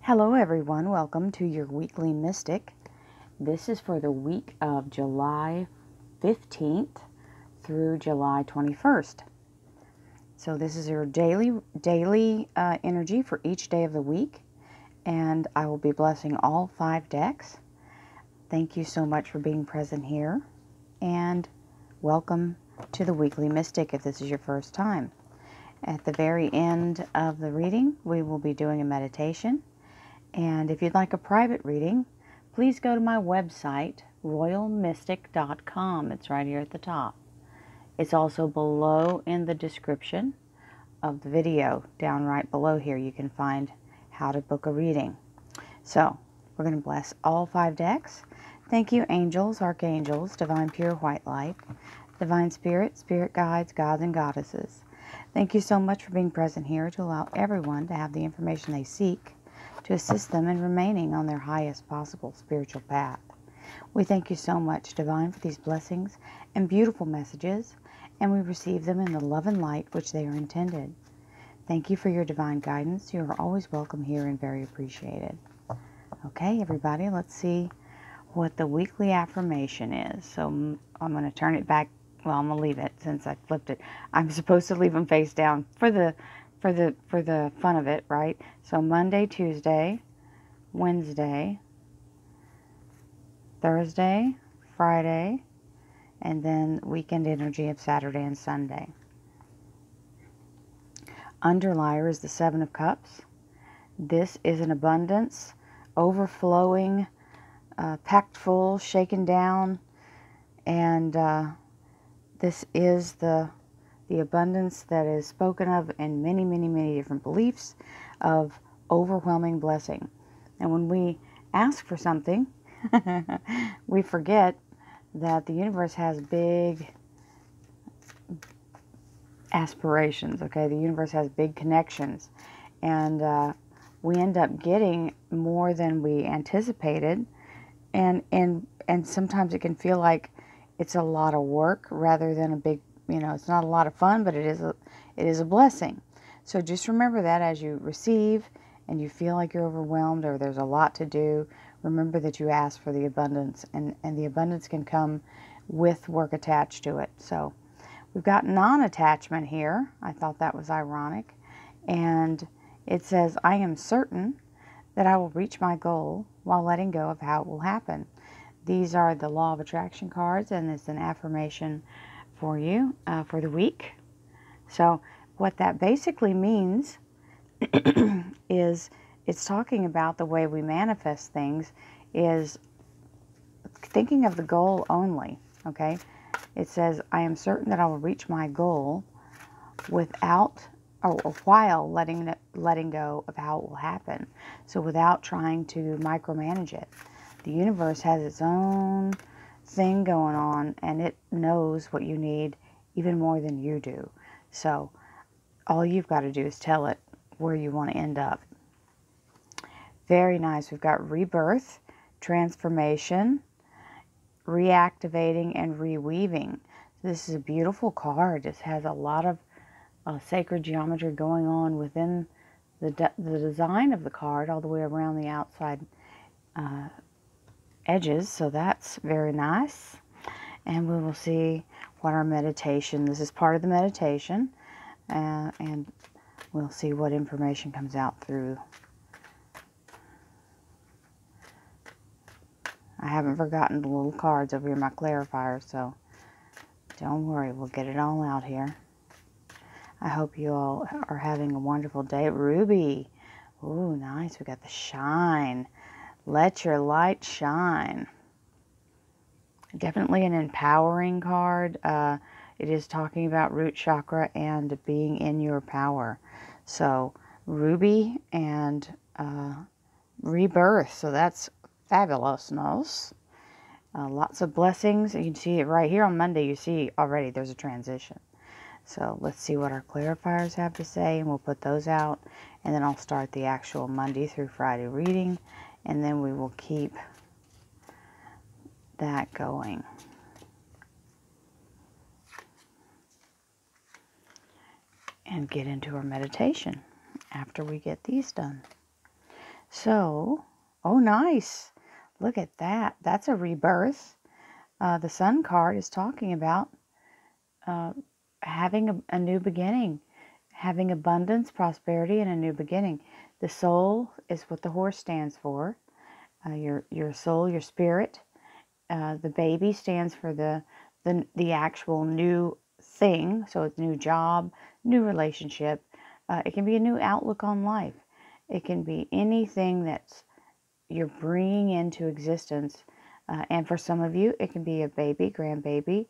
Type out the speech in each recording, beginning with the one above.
Hello everyone, welcome to your weekly mystic. This is for the week of July 15th through July 21st. So this is your daily energy for each day of the week, and I will be blessing all 5 decks. Thank you so much for being present here, and welcome to the weekly mystic if this is your first time. At the very end of the reading, we will be doing a meditation. And if you'd like a private reading, please go to my website, royalmystic.com. It's right here at the top. It's also below in the description of the video. Down right below here, you can find how to book a reading. So, we're going to bless all 5 decks. Thank you, angels, archangels, divine pure white light, divine spirit, spirit guides, gods and goddesses. Thank you so much for being present here to allow everyone to have the information they seek to assist them in remaining on their highest possible spiritual path. We thank you so much, Divine, for these blessings and beautiful messages, and we receive them in the love and light which they are intended. Thank you for your divine guidance. You are always welcome here and very appreciated. Okay, everybody, let's see what the weekly affirmation is. So I'm going to turn it back. Well, I'm going to leave it since I flipped it. I'm supposed to leave them face down for the fun of it, right? So Monday, Tuesday, Wednesday, Thursday, Friday, and then weekend energy of Saturday and Sunday. Underlier is the 7 of Cups. This is an abundance, overflowing, packed full, shaken down, and this is the abundance that is spoken of in many, many, many different beliefs of overwhelming blessing. And when we ask for something, we forget that the universe has big aspirations, okay? The universe has big connections. And we end up getting more than we anticipated. And sometimes it can feel like it's a lot of work rather than a big, it's not a lot of fun, but it is a blessing. So just remember that as you receive and you feel like you're overwhelmed or there's a lot to do, remember that you asked for the abundance, and the abundance can come with work attached to it. So we've got non-attachment here. I thought that was ironic. And it says, I am certain that I will reach my goal while letting go of how it will happen. These are the Law of Attraction cards, and it's an affirmation for you for the week. So what that basically means is it's talking about the way we manifest things is thinking of the goal only, okay? It says, I am certain that I will reach my goal without or while letting go of how it will happen. So without trying to micromanage it. The universe has its own thing going on, and it knows what you need even more than you do. So all you've got to do is tell it where you want to end up. Very nice. We've got rebirth, transformation, reactivating, and reweaving. This is a beautiful card. It has a lot of sacred geometry going on within the design of the card all the way around the outside edges, so that's very nice. And we will see what our meditation, this is part of the meditation, and we'll see what information comes out through. I haven't forgotten the little cards over here, my clarifier, so don't worry, we'll get it all out here. I hope you all are having a wonderful day. Ruby, ooh, nice, we got the shine. Let your light shine. Definitely an empowering card. It is talking about root chakra and being in your power. So, Ruby and rebirth. So that's fabulous. Lots of blessings. You can see it right here on Monday. You see already there's a transition. So let's see what our clarifiers have to say, and we'll put those out. And then I'll start the actual Monday through Friday reading. And then we will keep that going. And get into our meditation after we get these done. So, oh, nice. Look at that. That's a rebirth. The Sun card is talking about having a new beginning, having abundance, prosperity, and a new beginning. The soul is what the horse stands for. Your soul, your spirit. The baby stands for the actual new thing. So it's new job, new relationship. It can be a new outlook on life. It can be anything that's you're bringing into existence. And for some of you, it can be a baby, grandbaby.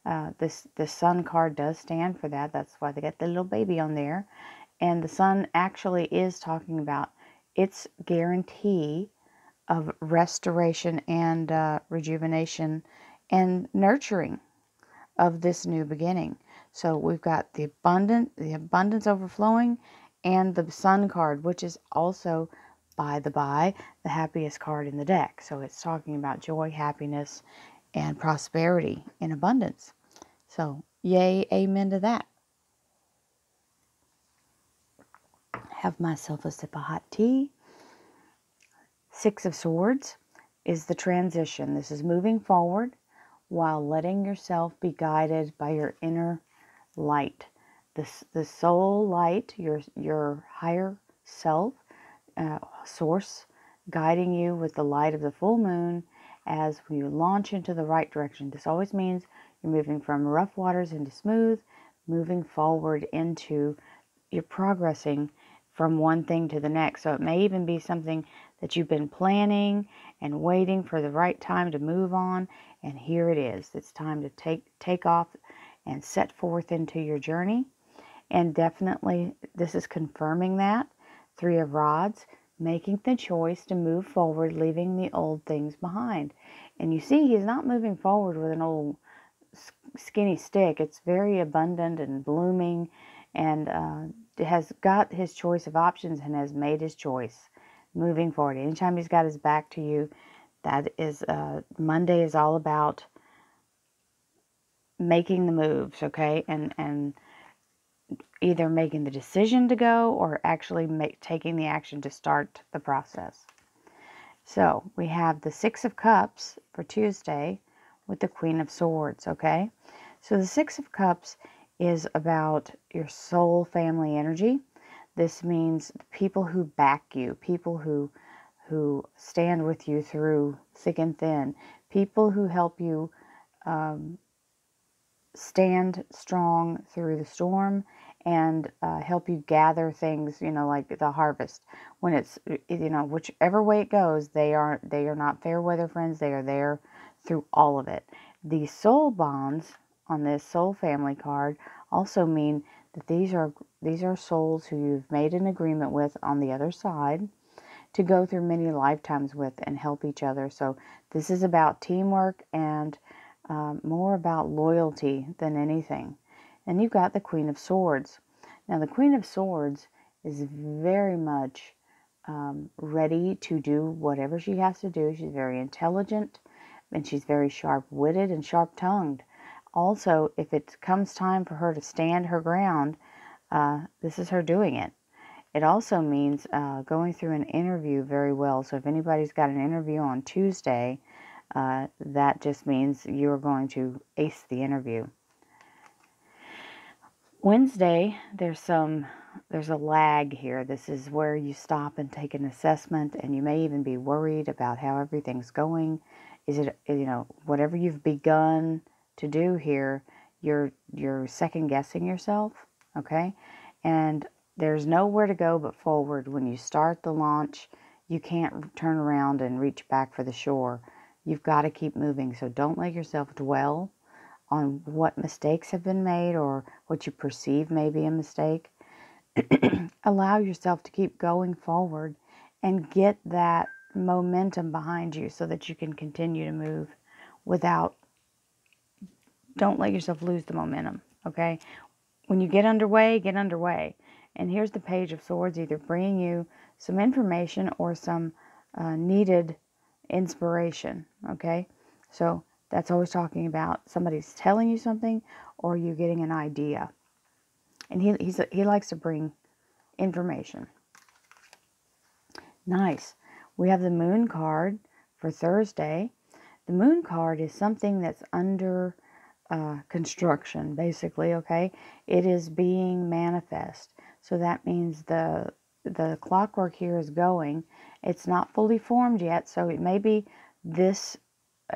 The Sun card does stand for that. That's why they got the little baby on there. And the Sun actually is talking about its guarantee of restoration and rejuvenation and nurturing of this new beginning. So we've got the abundance overflowing, and the Sun card, which is also, by the by, the happiest card in the deck. So it's talking about joy, happiness, and prosperity in abundance. So yay, amen to that. Have myself a sip of hot tea. Six of Swords is the transition. This is moving forward while letting yourself be guided by your inner light. The soul light, your higher self, source, guiding you with the light of the full moon as you launch into the right direction. This always means you're moving from rough waters into smooth, moving forward into, you're progressing from one thing to the next. So it may even be something that you've been planning and waiting for the right time to move on. And here it is. It's time to take off and set forth into your journey. And definitely this is confirming that. Three of Rods, making the choice to move forward, leaving the old things behind. And you see, he's not moving forward with an old skinny stick. It's very abundant and blooming, and has got his choice of options and has made his choice moving forward. Anytime he's got his back to you, that is, Monday is all about making the moves, okay? And either making the decision to go or actually taking the action to start the process. So we have the Six of Cups for Tuesday with the Queen of Swords, okay? So the Six of Cups is about your soul family energy. This means people who back you, people who stand with you through thick and thin, people who help you stand strong through the storm and help you gather things, like the harvest. When it's, whichever way it goes, they are not fair weather friends. They are there through all of it. The soul bonds on this soul family card also mean that these are souls who you've made an agreement with on the other side to go through many lifetimes with and help each other. So this is about teamwork and more about loyalty than anything. And you've got the Queen of Swords. Now the Queen of Swords is very much ready to do whatever she has to do. She's very intelligent, and she's very sharp-witted and sharp-tongued. Also, if it comes time for her to stand her ground, this is her doing it. It also means going through an interview very well. So if anybody's got an interview on Tuesday, that just means you're going to ace the interview. Wednesday, there's a lag here. This is where you stop and take an assessment, and you may even be worried about how everything's going. Is it, whatever you've begun to do here, you're second guessing yourself, okay? And there's nowhere to go but forward. When you start the launch, you can't turn around and reach back for the shore. You've got to keep moving. So don't let yourself dwell on what mistakes have been made or what you perceive may be a mistake. Allow yourself to keep going forward and get that momentum behind you so that you can continue to move don't let yourself lose the momentum, okay? When you get underway, get underway. And here's the Page of Swords, either bringing you some information or some needed inspiration, okay? So that's always talking about somebody's telling you something or you getting an idea. And he likes to bring information. Nice. We have the moon card for Thursday. The moon card is something that's under construction, basically, okay? It is being manifest. So that means the clockwork here is going. It's not fully formed yet, so it may be this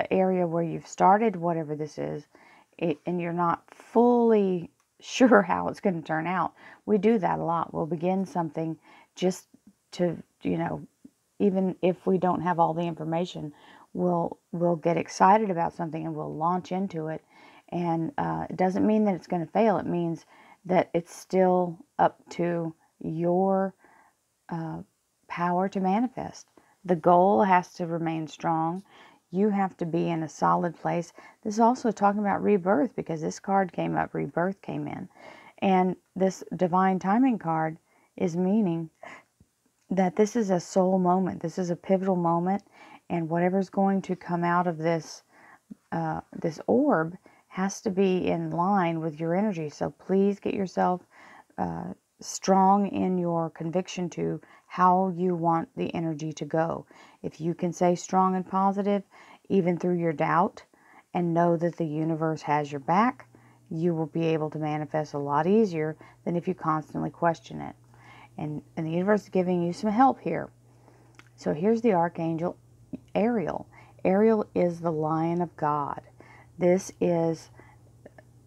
area where you've started whatever this is, and you're not fully sure how it's going to turn out. We do that a lot. We'll begin something just to, even if we don't have all the information, we'll get excited about something and we'll launch into it. And it doesn't mean that it's going to fail. It means that it's still up to your power to manifest. The goal has to remain strong. You have to be in a solid place. This is also talking about rebirth, because this card came up, rebirth came in. And this divine timing card is meaning that this is a soul moment. This is a pivotal moment, and whatever's going to come out of this this orb has to be in line with your energy. So please get yourself strong in your conviction to how you want the energy to go. If you can stay strong and positive, even through your doubt, and know that the universe has your back, you will be able to manifest a lot easier than if you constantly question it. And the universe is giving you some help here. So here's the Archangel Ariel. Ariel is the Lion of God. This is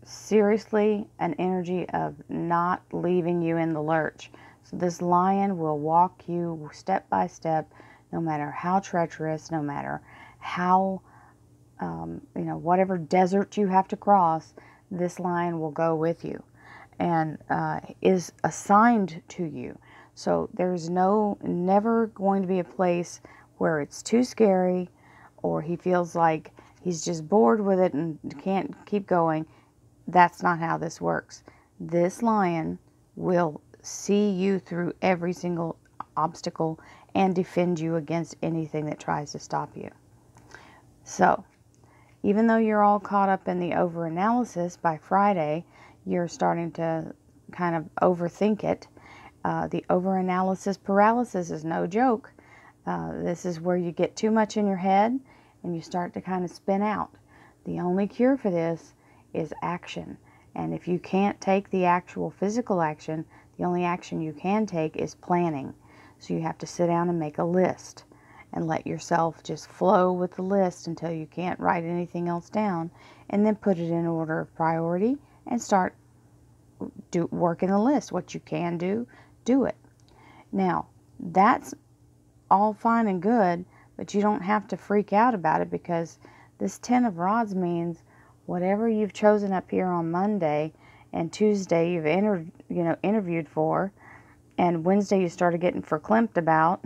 seriously an energy of not leaving you in the lurch. So this lion will walk you step by step, no matter how treacherous, no matter how, whatever desert you have to cross, this lion will go with you and is assigned to you. So there's never going to be a place where it's too scary, or he feels like he's just bored with it and can't keep going. That's not how this works. This lion will see you through every single obstacle and defend you against anything that tries to stop you. So, even though you're all caught up in the overanalysis, by Friday, you're starting to kind of overthink it. The overanalysis paralysis is no joke. This is where you get too much in your head and you start to kind of spin out. The only cure for this is action. And if you can't take the actual physical action, the only action you can take is planning. So you have to sit down and make a list and let yourself just flow with the list until you can't write anything else down, and then put it in order of priority and start working the list. What you can do, do it. Now, that's all fine and good, but you don't have to freak out about it, because this 10 of Rods means whatever you've chosen up here on Monday and Tuesday you've interviewed for, and Wednesday you started getting verklempt about,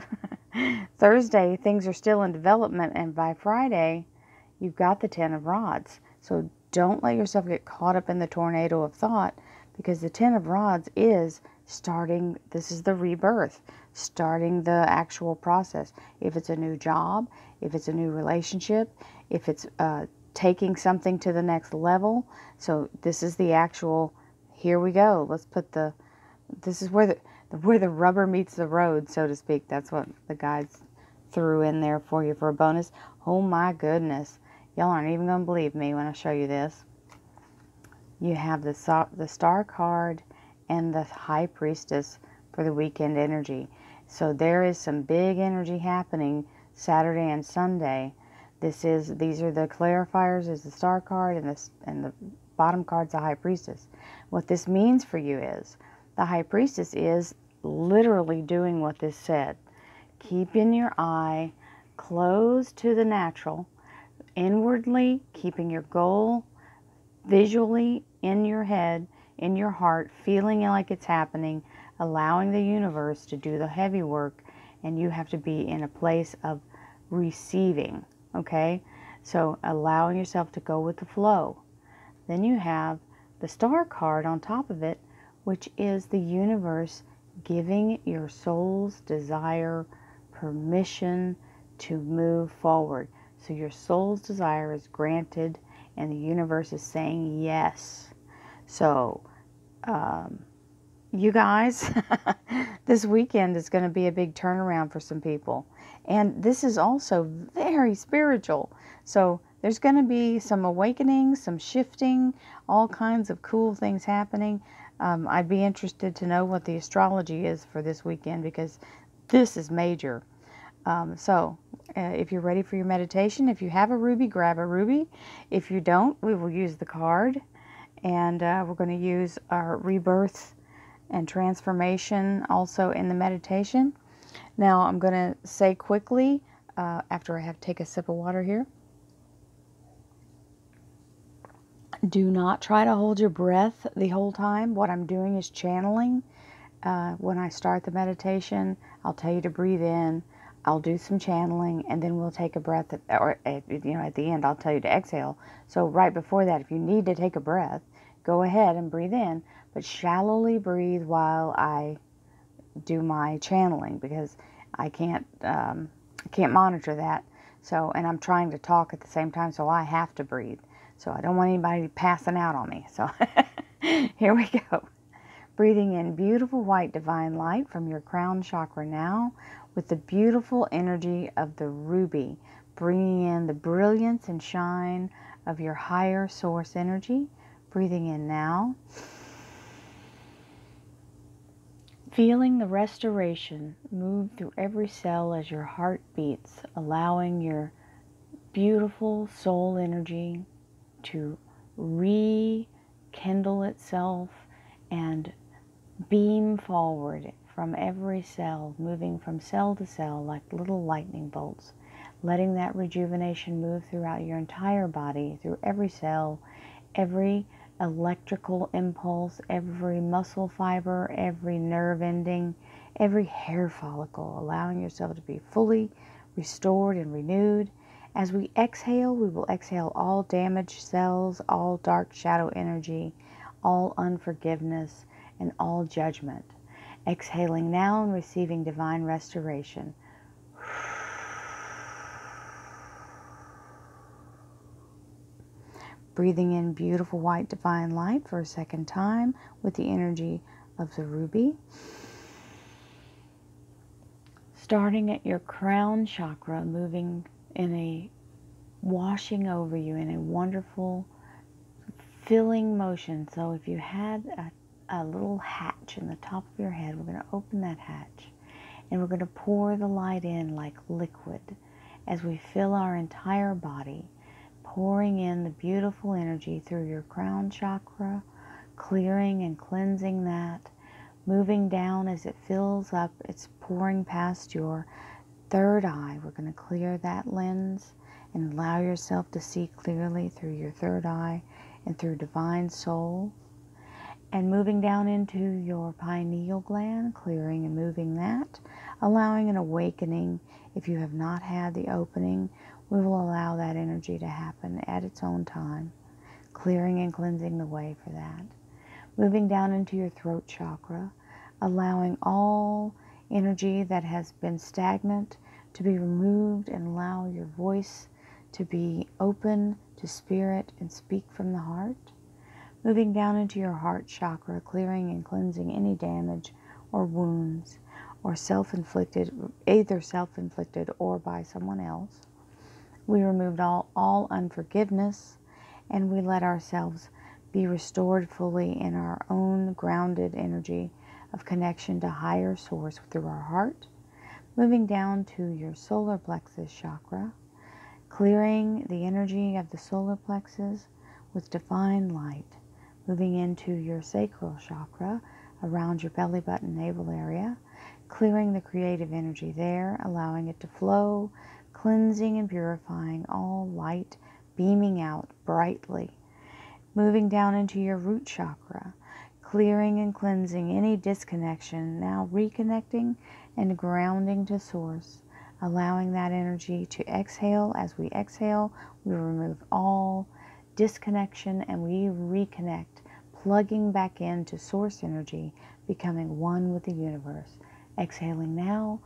Thursday things are still in development, and by Friday you've got the 10 of Rods. So don't let yourself get caught up in the tornado of thought, because the 10 of Rods is starting, this is the rebirth, starting the actual process. If it's a new job, if it's a new relationship, if it's taking something to the next level. So this is the actual, here we go. Let's put this is where the rubber meets the road, so to speak. That's what the guides threw in there for you for a bonus. Oh my goodness. Y'all aren't even going to believe me when I show you this. You have the Star card and the High Priestess for the weekend energy. So there is some big energy happening Saturday and Sunday. These are the clarifiers, is the Star card, and the bottom card's the High Priestess. What this means for you is, the High Priestess is literally doing what this said. Keeping your eye closed to the natural, inwardly keeping your goal visually in your head, in your heart, feeling like it's happening, allowing the universe to do the heavy work, and you have to be in a place of receiving, okay? So allowing yourself to go with the flow. Then you have the Star card on top of it, which is the universe giving your soul's desire permission to move forward. So your soul's desire is granted, and the universe is saying yes. So you guys, this weekend is going to be a big turnaround for some people. And this is also very spiritual. So there's going to be some awakening, some shifting, all kinds of cool things happening. I'd be interested to know what the astrology is for this weekend, because this is major. If you're ready for your meditation, if you have a ruby, grab a ruby. If you don't, we will use the card. And we're going to use our rebirth and transformation also in the meditation. Now I'm going to say quickly, after I have to take a sip of water here, do not try to hold your breath the whole time. What I'm doing is channeling. When I start the meditation, I'll tell you to breathe in. I'll do some channeling, and then we'll take a breath, at the end I'll tell you to exhale. So right before that, if you need to take a breath, go ahead and breathe in, but shallowly breathe while I do my channeling, because I can't monitor that. So, and I'm trying to talk at the same time, so I have to breathe. So I don't want anybody passing out on me. So here we go. Breathing in beautiful white divine light from your crown chakra now, with the beautiful energy of the ruby, bringing in the brilliance and shine of your higher source energy. Breathing in now. Feeling the restoration move through every cell as your heart beats, allowing your beautiful soul energy to rekindle itself and beam forward from every cell, moving from cell to cell like little lightning bolts, letting that rejuvenation move throughout your entire body, through every cell, every electrical impulse, every muscle fiber, every nerve ending, every hair follicle, allowing yourself to be fully restored and renewed. As we exhale, we will exhale all damaged cells, all dark shadow energy, all unforgiveness, and all judgment. Exhaling now and receiving divine restoration. Breathing in beautiful white divine light for a second time with the energy of the ruby. Starting at your crown chakra, moving in a washing over you in a wonderful filling motion. So if you had a little hatch in the top of your head, we're going to open that hatch and we're going to pour the light in like liquid as we fill our entire body, pouring in the beautiful energy through your crown chakra, clearing and cleansing that, moving down as it fills up. It's pouring past your third eye. We're going to clear that lens and allow yourself to see clearly through your third eye and through divine soul. And moving down into your pineal gland, clearing and moving that, allowing an awakening. If you have not had the opening, we will allow that energy to happen at its own time, clearing and cleansing the way for that. Moving down into your throat chakra, allowing all energy that has been stagnant to be removed and allow your voice to be open to spirit and speak from the heart. Moving down into your heart chakra, clearing and cleansing any damage or wounds or self-inflicted, either self-inflicted or by someone else. We removed all unforgiveness, and we let ourselves be restored fully in our own grounded energy of connection to higher source through our heart. Moving down to your solar plexus chakra, clearing the energy of the solar plexus with divine light. Moving into your sacral chakra, around your belly button navel area, clearing the creative energy there, allowing it to flow, cleansing and purifying all light, beaming out brightly. Moving down into your root chakra, clearing and cleansing any disconnection, now reconnecting and grounding to source, allowing that energy to exhale. As we exhale, we remove all disconnection and we reconnect, plugging back into source energy, becoming one with the universe. Exhaling now.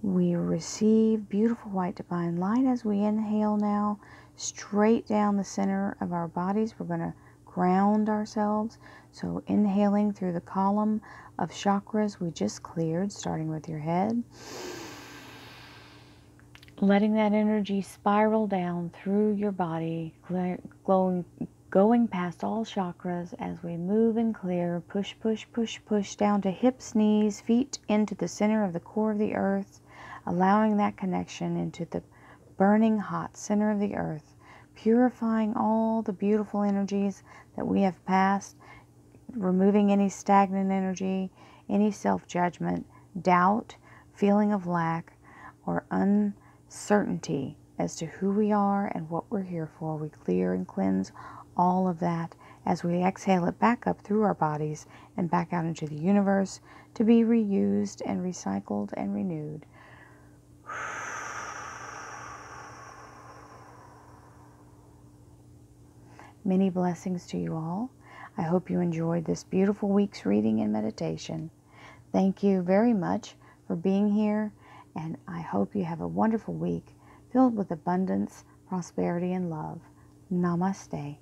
We receive beautiful white divine light as we inhale now, straight down the center of our bodies. We're going to ground ourselves. So inhaling through the column of chakras we just cleared, starting with your head. Letting that energy spiral down through your body, going past all chakras as we move and clear. Push, push, push, push down to hips, knees, feet, into the center of the core of the earth, allowing that connection into the burning hot center of the earth, purifying all the beautiful energies that we have passed, removing any stagnant energy, any self-judgment, doubt, feeling of lack, or uncertainty as to who we are and what we're here for. We clear and cleanse all of that as we exhale it back up through our bodies and back out into the universe to be reused and recycled and renewed. Many blessings to you all. I hope you enjoyed this beautiful week's reading and meditation. Thank you very much for being here, and I hope you have a wonderful week filled with abundance, prosperity, and love. Namaste.